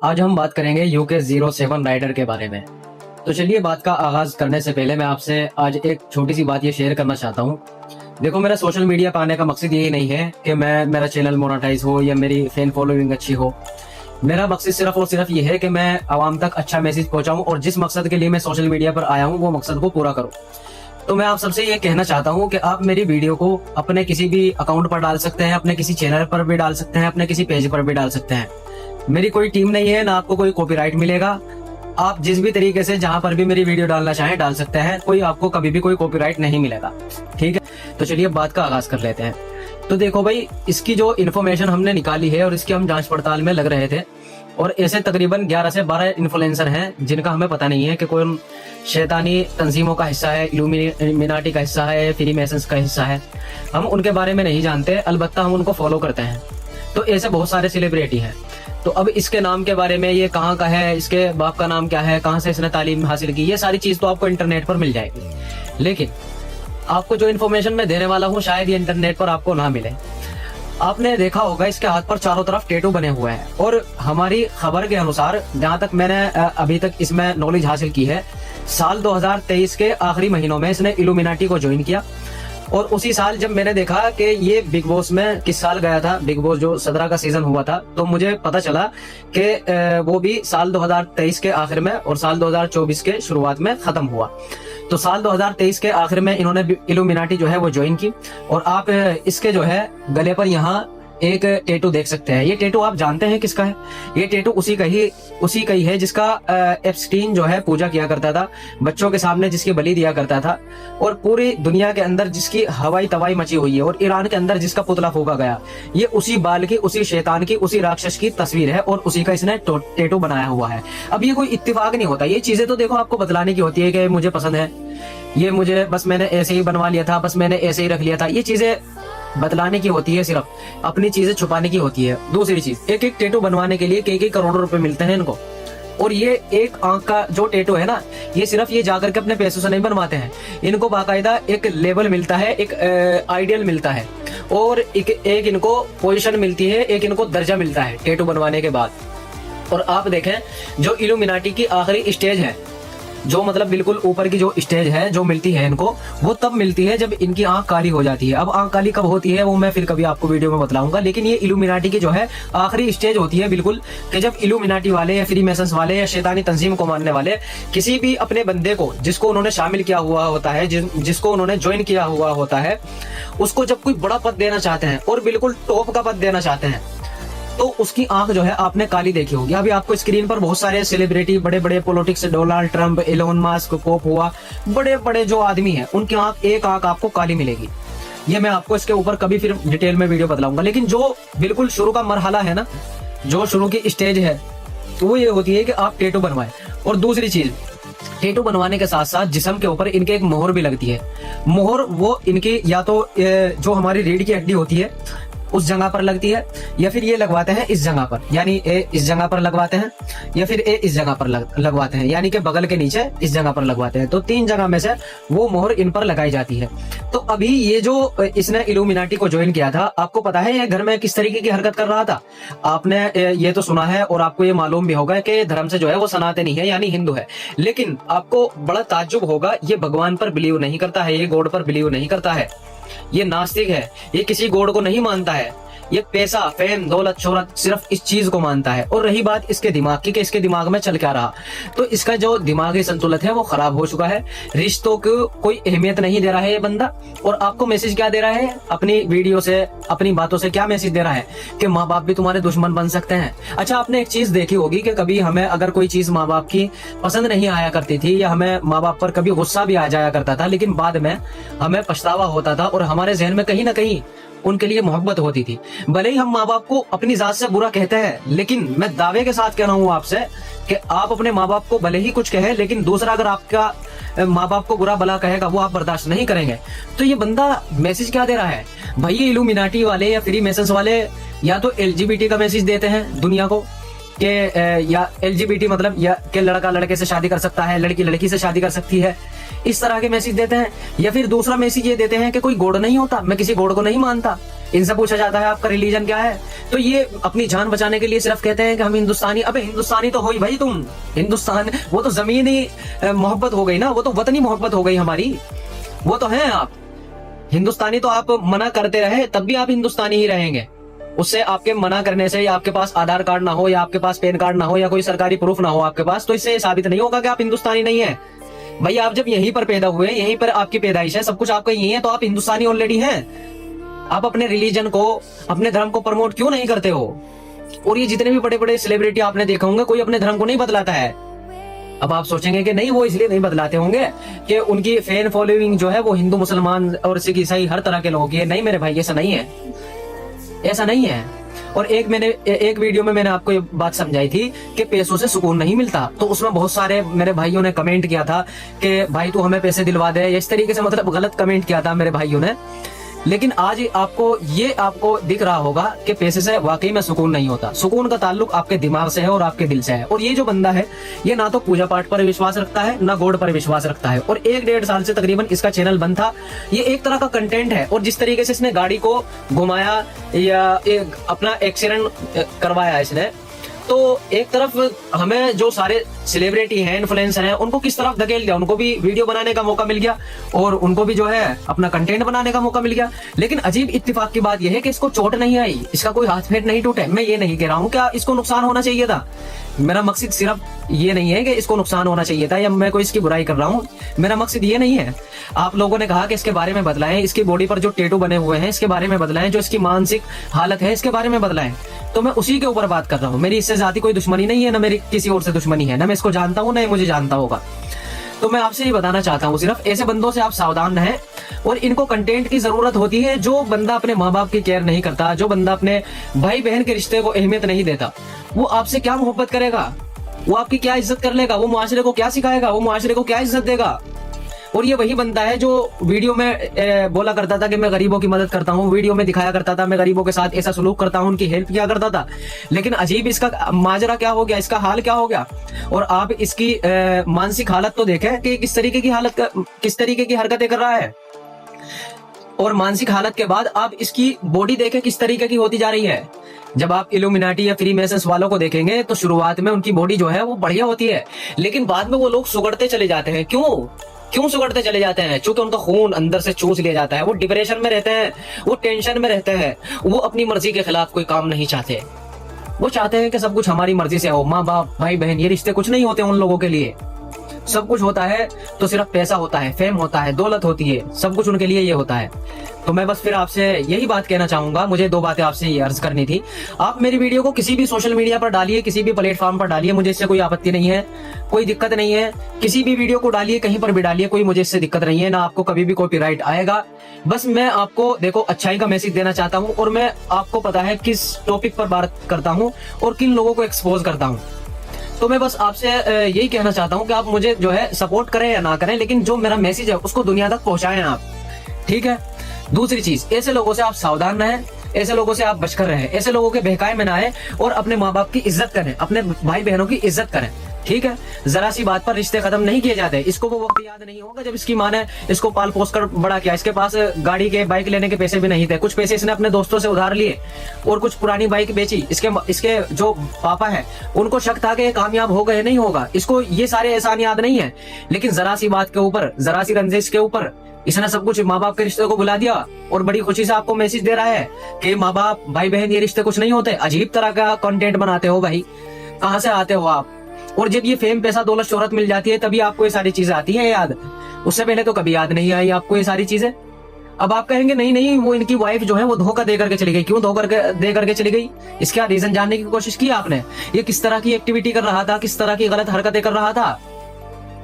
आज हम बात करेंगे यूके 07 राइडर के बारे में। तो चलिए बात का आगाज करने से पहले मैं आपसे आज एक छोटी सी बात ये शेयर करना चाहता हूँ। देखो, मेरा सोशल मीडिया पर आने का मकसद यही नहीं है कि मेरा चैनल मोनेटाइज हो या मेरी फैन फॉलोइंग अच्छी हो। मेरा मकसद सिर्फ और सिर्फ ये है कि मैं आवाम तक अच्छा मैसेज पहुंचाऊं और जिस मकसद के लिए मैं सोशल मीडिया पर आया हूं वो मकसद को पूरा करूं। तो मैं आप सबसे ये कहना चाहता हूं कि आप मेरी वीडियो को अपने किसी भी अकाउंट पर डाल सकते हैं, अपने किसी चैनल पर भी डाल सकते हैं, अपने किसी पेज पर भी डाल सकते हैं। मेरी कोई टीम नहीं है, ना आपको कोई कॉपीराइट मिलेगा। आप जिस भी तरीके से जहां पर भी मेरी वीडियो डालना चाहें डाल सकते हैं, कोई आपको कभी भी कोई कॉपीराइट नहीं मिलेगा। ठीक है, तो चलिए बात का आगाज कर लेते हैं। तो देखो भाई, इसकी जो इन्फॉर्मेशन हमने निकाली है और इसकी हम जांच पड़ताल में लग रहे थे, और ऐसे तकरीबन 11 से 12 इन्फ्लुएंसर हैं जिनका हमें पता नहीं है कि कौन शैतानी तंजीमों का हिस्सा है, इल्यूमिनाटी का हिस्सा है, फ्रीमेसन्स का हिस्सा है। हम उनके बारे में नहीं जानते, अलबत्ता हम उनको फॉलो करते हैं। तो ऐसे बहुत सारे सेलिब्रिटी हैं। तो अब इसके नाम के बारे में, ये कहाँ का है, इसके बाप का नाम क्या है, कहाँ से इसने तालीम हासिल की, ये सारी चीज तो आपको इंटरनेट पर मिल जाएगी। लेकिन आपको जो इन्फॉर्मेशन मैं देने वाला हूँ शायद ये इंटरनेट पर आपको ना मिले। आपने देखा होगा इसके हाथ पर चारों तरफ टैटू बने हुए हैं, और हमारी खबर के अनुसार जहां तक मैंने अभी तक इसमें नॉलेज हासिल की है, साल 2023 के आखिरी महीनों में इसने इल्यूमिनाटी को ज्वाइन किया। और उसी साल जब मैंने देखा कि ये बिग बॉस में किस साल गया था, बिग बॉस जो 17 का सीजन हुआ था, तो मुझे पता चला कि वो भी साल 2023 के आखिर में और साल 2024 के शुरुआत में खत्म हुआ। तो साल 2023 के आखिर में इन्होंने इल्यूमिनाटी जो है वो ज्वाइन की। और आप इसके जो है गले पर यहाँ एक टैटू देख सकते हैं। ये टैटू आप जानते हैं किसका है? ये टैटू उसी का ही है जिसका एप्स्टीन जो है पूजा किया करता था, बच्चों के सामने जिसकी बलि दिया करता था, और पूरी दुनिया के अंदर जिसकी हवाई तबाही मची हुई है, और ईरान के अंदर जिसका पुतला फूका गया। ये उसी बाल की, उसी शैतान की, उसी राक्षस की तस्वीर है, और उसी का इसने टैटू बनाया हुआ है। अब ये कोई इत्तेफाक नहीं होता, ये चीजें तो देखो आपको बतलाने की होती है कि मुझे पसंद है, ये मुझे बस मैंने ऐसे ही बनवा लिया था, बस मैंने ऐसे ही रख लिया था। ये चीजें बतलाने की होती है, सिर्फ अपनी चीजें छुपाने की होती है। दूसरी चीज, एक एक टैटू बनवाने के लिए कई करोड़ों रुपए मिलते हैं इनको। और ये एक आंख का जो टैटू है ना, ये सिर्फ ये जाकर के अपने पैसों से नहीं बनवाते हैं। इनको बाकायदा एक लेवल मिलता है, एक आइडियल मिलता है, और एक इनको पोजीशन मिलती है, एक इनको दर्जा मिलता है टैटू बनवाने के बाद। और आप देखें, जो इल्यूमिनाटी की आखिरी स्टेज है, जो मतलब बिल्कुल ऊपर की जो स्टेज है जो मिलती है इनको, वो तब मिलती है जब इनकी आंख काली हो जाती है। अब आंख काली कब होती है वो मैं फिर कभी आपको वीडियो में बतलाऊंगा, लेकिन ये इल्यूमिनाटी की जो है आखिरी स्टेज होती है बिल्कुल, कि जब इल्यूमिनाटी वाले या फ्रीमेसन्स वाले या शैतानी तंजीम को मानने वाले किसी भी अपने बंदे को, जिसको उन्होंने शामिल किया हुआ होता है, जिसको उन्होंने ज्वाइन किया हुआ होता है, उसको जब कोई बड़ा पद देना चाहते हैं और बिल्कुल टॉप का पद देना चाहते हैं, तो उसकी आंख जो है आपने काली देखी होगी। अभी आपको स्क्रीन पर बहुत सारे सेलिब्रिटी, बड़े बड़े politics, Donald Trump, Elon Musk, Pope हुआ, बड़े बड़े जो आदमी हैं, उनकी एक आंख आपको काली मिलेगी। ये मैं आपको इसके ऊपर कभी फिर डिटेल में वीडियो बतलाऊंगा। लेकिन जो बिल्कुल शुरू का मरहला है ना, जो शुरू की स्टेज है, तो वो ये होती है कि आप टैटू बनवाएं। और दूसरी चीज, टैटू बनवाने के साथ साथ जिस्म के ऊपर इनके एक मोहर भी लगती है। मोहर वो इनकी या तो जो हमारी रीढ़ की हड्डी होती है उस जगह पर लगती है, या फिर ये लगवाते हैं इस जगह पर, यानी ए इस जगह पर लगवाते हैं, या फिर ए इस जगह पर लगवाते हैं, यानी कि बगल के नीचे इस जगह पर लगवाते हैं। तो 3 जगह में से वो मोहर इन पर लगाई जाती है। तो अभी ये जो इसने इल्यूमिनाटी को ज्वाइन किया था, आपको पता है ये घर में किस तरीके की हरकत कर रहा था? आपने ये तो सुना है और आपको ये मालूम भी होगा कि धर्म से जो है वो सनातनी है, यानी हिंदू है। लेकिन आपको बड़ा ताज्जुब होगा, ये भगवान पर बिलीव नहीं करता है, ये गॉड पर बिलीव नहीं करता है, ये नास्तिक है, ये किसी गॉड को नहीं मानता है। ये पैसा, फेम, दौलत, शोहरत, सिर्फ इस चीज को मानता है। और रही बात इसके दिमाग की कि इसके दिमाग में चल क्या रहा, तो इसका जो दिमागी संतुलन है वो खराब हो चुका है। रिश्तों को कोई अहमियत नहीं दे रहा है ये बंदा। और आपको मैसेज क्या दे रहा है अपनी वीडियो से, अपनी बातों से क्या मैसेज दे रहा है? कि माँ बाप भी तुम्हारे दुश्मन बन सकते हैं। अच्छा, आपने एक चीज देखी होगी कि कभी हमें अगर कोई चीज माँ बाप की पसंद नहीं आया करती थी, या हमें माँ बाप पर कभी गुस्सा भी आ जाया करता था, लेकिन बाद में हमें पछतावा होता था और हमारे जहन में कहीं ना कहीं उनके लिए मोहब्बत होती थी। भले ही हम माँ बाप को अपनी जात से बुरा कहते हैं, लेकिन मैं दावे के साथ कह रहा हूँ आपसे कि आप अपने माँ बाप को भले ही कुछ कहे, लेकिन दूसरा अगर आपका माँ बाप को बुरा भला कहेगा वो आप बर्दाश्त नहीं करेंगे। तो ये बंदा मैसेज क्या दे रहा है भाई? ये इल्यूमिनाटी वाले या फ्रीमेसन्स वाले या तो LGBT का मैसेज देते हैं दुनिया को, या LGBT मतलब या कि लड़का लड़के से शादी कर सकता है, लड़की लड़की से शादी कर सकती है, इस तरह के मैसेज देते हैं। या फिर दूसरा मैसेज ये देते हैं कि कोई गॉड नहीं होता, मैं किसी गॉड को नहीं मानता। इनसे पूछा जाता है आपका रिलीजन क्या है, तो ये अपनी जान बचाने के लिए सिर्फ कहते हैं कि हम हिंदुस्तानी। अबे हिंदुस्तानी तो हो ही भाई तुम, हिंदुस्तान वो तो जमीनी मोहब्बत हो गई ना, वो तो वतनी मोहब्बत हो गई हमारी, वो तो है आप हिंदुस्तानी। तो आप मना करते रहे तब भी आप हिंदुस्तानी ही रहेंगे। उससे आपके मना करने से या आपके पास आधार कार्ड ना हो या आपके पास पैन कार्ड ना हो या कोई सरकारी प्रूफ ना हो आपके पास, तो इससे साबित नहीं होगा कि आप हिंदुस्तानी नहीं है। भाई आप जब यहीं पर पैदा हुए, यहीं पर आपकी पैदाइश है, सब कुछ आपका यही है, तो आप हिंदुस्तानी ऑलरेडी हैं। आप अपने रिलीजन को, अपने धर्म को प्रमोट क्यों नहीं करते हो? और ये जितने भी बड़े बड़े सेलिब्रिटी आपने देखा होंगे, कोई अपने धर्म को नहीं बदलाता है। अब आप सोचेंगे कि नहीं वो इसलिए नहीं बदलाते होंगे कि उनकी फैन फॉलोइंग जो है वो हिंदू मुसलमान और सिख ईसाई हर तरह के लोगों की है। नहीं मेरे भाई, ऐसा नहीं है, ऐसा नहीं है। और एक वीडियो में मैंने आपको ये बात समझाई थी कि पैसों से सुकून नहीं मिलता, तो उसमें बहुत सारे मेरे भाइयों ने कमेंट किया था कि भाई तू हमें पैसे दिलवा दे, इस तरीके से मतलब गलत कमेंट किया था मेरे भाइयों ने। लेकिन आज आपको दिख रहा होगा कि पैसे से वाकई में सुकून नहीं होता। सुकून का ताल्लुक आपके दिमाग से है और आपके दिल से है। और ये जो बंदा है, ये ना तो पूजा पाठ पर विश्वास रखता है, ना गॉड पर विश्वास रखता है। और 1-1.5 साल से तकरीबन इसका चैनल बंद था। ये एक तरह का कंटेंट है। और जिस तरीके से इसने गाड़ी को घुमाया या अपना एक्सीडेंट करवाया इसने, तो एक तरफ हमें जो सारे सेलिब्रिटी हैं, इन्फ्लुएंसर हैं, उनको किस तरफ धकेल दिया, उनको भी वीडियो बनाने का मौका मिल गया और उनको भी जो है अपना कंटेंट बनाने का मौका मिल गया। लेकिन अजीब इत्तेफाक की बात यह है कि इसको चोट नहीं आई, इसका कोई हाथ पैर नहीं टूटे। मैं ये नहीं कह रहा हूँ क्या इसको नुकसान होना चाहिए था, मेरा मकसद सिर्फ ये नहीं है कि इसको नुकसान होना चाहिए था या मैं कोई इसकी बुराई कर रहा हूँ, मेरा मकसद ये नहीं है। आप लोगों ने कहा कि इसके बारे में बदलाएं, इसकी बॉडी पर जो टैटू बने हुए हैं इसके बारे में बदलाएं, जो इसकी मानसिक हालत है इसके बारे में बदलाएं, तो मैं उसी के ऊपर बात कर रहा हूँ। मेरी इससे ज्यादा कोई दुश्मनी नहीं है, ना मेरी किसी और से दुश्मनी है, ना मैं इसको जानता हूँ, ना मुझे जानता होगा। तो मैं आपसे ये बताना चाहता हूँ, सिर्फ ऐसे बंदों से आप सावधान रहें। और इनको कंटेंट की जरूरत होती है। जो बंदा अपने माँ बाप की केयर नहीं करता, जो बंदा अपने भाई बहन के रिश्ते को अहमियत नहीं देता, वो आपसे क्या मोहब्बत करेगा, वो आपकी क्या इज्जत कर लेगा, वो मुआशरे को क्या सिखाएगा, वो मुआशरे को क्या इज्जत देगा। और ये वही बंदा है जो वीडियो में बोला करता था कि मैं गरीबों की मदद करता हूँ, वीडियो में दिखाया करता था मैं गरीबों के साथ ऐसा सलूक करता हूँ, उनकी हेल्प किया करता था। लेकिन अजीब इसका माजरा क्या हो गया, इसका हाल क्या हो गया। और आप इसकी मानसिक हालत तो देखें कि किस तरीके की हरकतें कर रहा है। और मानसिक हालत के बाद आप इसकी बॉडी देखें किस तरीके की होती जा रही है। जब आप इल्यूमिनाटी या फ्री मैसन्स वालों को देखेंगे तो शुरुआत में उनकी बॉडी जो है वो बढ़िया होती है, लेकिन बाद में वो लोग सुगड़ते चले जाते हैं। क्यों सुगड़ते चले जाते हैं? क्योंकि उनका खून अंदर से चूस लिया जाता है। वो डिप्रेशन में रहते हैं, वो टेंशन में रहते हैं, वो अपनी मर्जी के खिलाफ कोई काम नहीं चाहते। वो चाहते हैं कि सब कुछ हमारी मर्जी से हो। माँ बाप, भाई बहन, ये रिश्ते कुछ नहीं होते उन लोगों के लिए। सब कुछ होता है तो सिर्फ पैसा होता है, फेम होता है, दौलत होती है, सब कुछ उनके लिए ये होता है। तो मैं बस फिर आपसे यही बात कहना चाहूंगा, मुझे 2 बातें आपसे ये अर्ज करनी थी। आप मेरी वीडियो को किसी भी सोशल मीडिया पर डालिए, किसी भी प्लेटफॉर्म पर डालिए, मुझे इससे कोई आपत्ति नहीं है, कोई दिक्कत नहीं है। किसी भी वीडियो को डालिए, कहीं पर भी डालिए, कोई मुझे इससे दिक्कत नहीं है, ना आपको कभी भी कॉपीराइट आएगा। बस मैं आपको देखो अच्छाई का मैसेज देना चाहता हूँ और मैं आपको पता है किस टॉपिक पर बात करता हूँ और किन लोगों को एक्सपोज करता हूँ। तो मैं बस आपसे यही कहना चाहता हूँ कि आप मुझे जो है सपोर्ट करें या ना करें, लेकिन जो मेरा मैसेज है उसको दुनिया तक पहुंचाएं आप, ठीक है। दूसरी चीज, ऐसे लोगों से आप सावधान रहें, ऐसे लोगों से आप बचकर रहें, ऐसे लोगों के बहकाए में ना आए और अपने माँ बाप की इज्जत करें, अपने भाई बहनों की इज्जत करें, ठीक है। जरा सी बात पर रिश्ते खत्म नहीं किए जाते। इसको वो वक्त याद नहीं होगा जब इसकी माँ ने इसको पाल पोस कर बड़ा किया। इसके पास गाड़ी के बाइक लेने के पैसे भी नहीं थे, कुछ पैसे इसने अपने दोस्तों से उधार लिए और कुछ पुरानी बाइक बेची। इसके जो पापा है उनको शक था कि ये कामयाब होगा या नहीं होगा। इसको ये सारे एहसान याद नहीं है, लेकिन जरा सी बात के ऊपर, जरा सी रंजिश के ऊपर इसने सब कुछ माँ बाप के रिश्ते को बुला दिया और बड़ी खुशी से आपको मैसेज दे रहा है कि माँ बाप, भाई बहन, ये रिश्ते कुछ नहीं होते। अजीब तरह का कंटेंट बनाते हो भाई, कहाँ से आते हो आप? और जब ये फेम, पैसा, दौलत, शोहरत मिल जाती है तभी आपको ये सारी चीजें आती है याद, उससे पहले तो कभी याद नहीं आई आपको ये सारी चीजें। अब आप कहेंगे नहीं वो इनकी वाइफ जो है वो धोखा दे करके चली गई। क्यों धोखा दे करके चली गई? इसका रीजन जानने की कोशिश की आपने? ये किस तरह की एक्टिविटी कर रहा था, किस तरह की गलत हरकतें कर रहा था,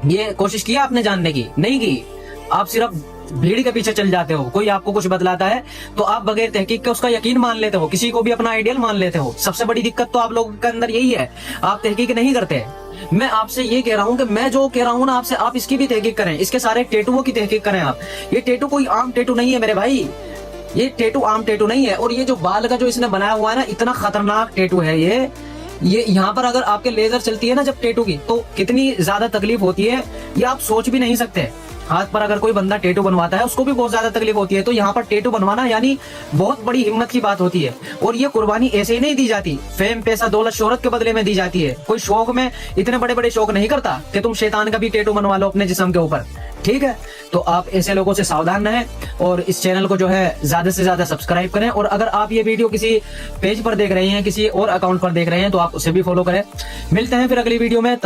ये कोशिश की आपने जानने की? नहीं की। आप सिर्फ भीड़ के पीछे चल जाते हो। कोई आपको कुछ बतलाता है तो आप बगैर तहकीक के उसका यकीन मान लेते हो, किसी को भी अपना आइडियल मान लेते हो। सबसे बड़ी दिक्कत तो आप लोगों के अंदर यही है, आप तहकीक नहीं करते। मैं आपसे ये कह रहा हूँ कि मैं जो कह रहा हूँ ना आपसे, आप इसकी भी तहकीक करें, इसके सारे टैटुओं की तहकीक करें आप। ये टैटू कोई आम टैटू नहीं है मेरे भाई, ये टैटू आम टैटू नहीं है। और ये जो बाल का जो इसने बनाया हुआ है ना, इतना खतरनाक टैटू है ये। ये यहाँ पर अगर आपके लेजर चलती है ना जब टेटू की, तो कितनी ज्यादा तकलीफ होती है ये आप सोच भी नहीं सकते। हाथ पर अगर कोई बंदा टेटू बनवाता है उसको भी बहुत ज्यादा तकलीफ होती है, तो यहाँ पर टेटू बनवाना यानी बहुत बड़ी हिम्मत की बात होती है। और ये कुर्बानी ऐसे ही नहीं दी जाती, फेम पैसा दौलत शोहरत के बदले में दी जाती है। कोई शौक में इतने बड़े बड़े शौक नहीं करता कि तुम शैतान का भी टेटू बनवा लो अपने जिस्म के ऊपर, ठीक है। तो आप ऐसे लोगों से सावधान रहें और इस चैनल को जो है ज्यादा से ज्यादा सब्सक्राइब करें। और अगर आप ये वीडियो किसी पेज पर देख रहे हैं, किसी और अकाउंट पर देख रहे हैं, तो आप उसे भी फॉलो करें। मिलते हैं फिर अगली वीडियो में।